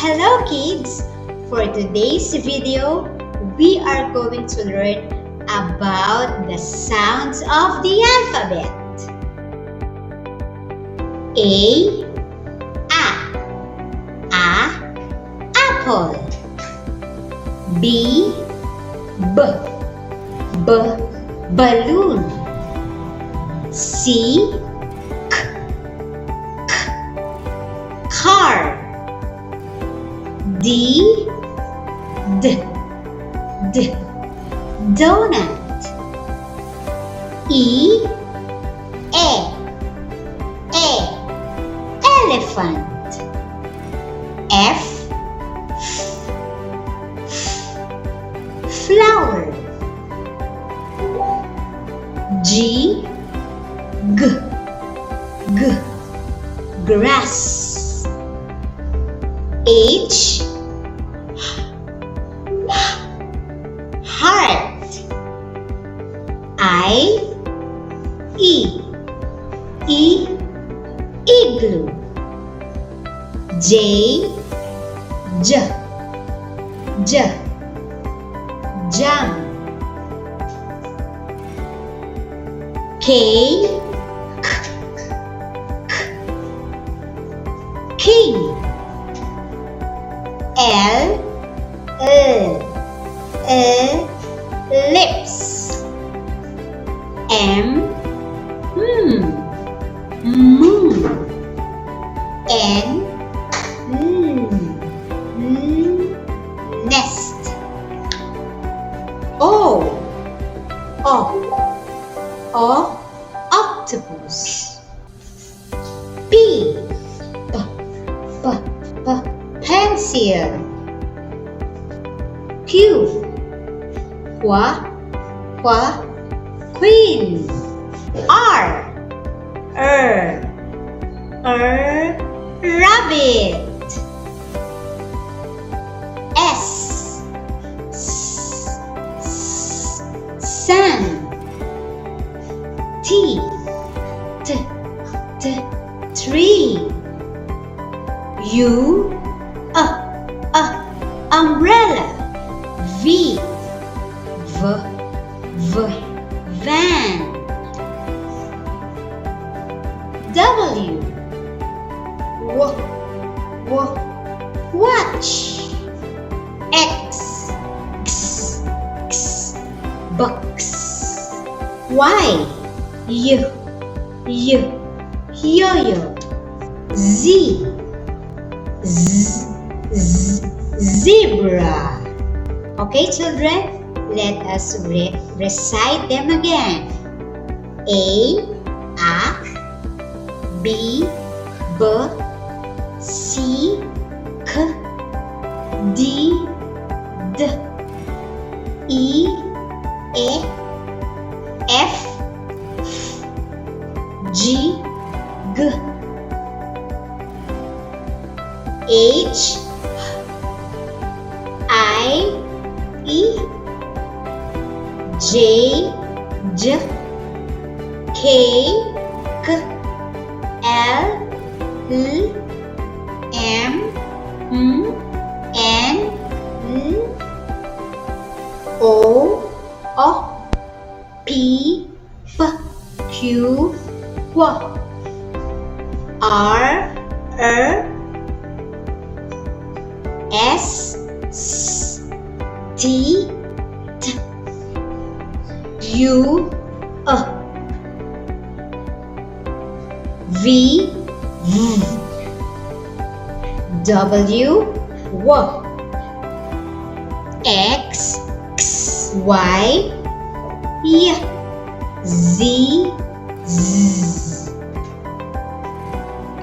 Hello kids! For today's video, we are going to learn about the sounds of the alphabet. A, apple. B, balloon. C, car. D, donut. E, elephant. F, flower. G, grass. H, heart. I, igloo. J, jump. K, king. L, lips. M, moon. N, nest. O, octopus. P, pencil. Q, queen. R, rabbit. S, sun. T, tree. U, umbrella. V, van. W, watch. X, box. Y, yo-yo. Z, zebra. Okay, children, let us recite them again. A, B, C, D, E, F, G, H, I, J, K, L, M, N, O, P, Q, R, S, T, U, V, W, X, Y, Z.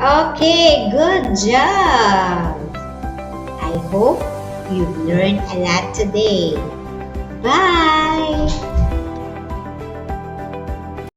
Okay, good job. I hope you've learned a lot today. Bye.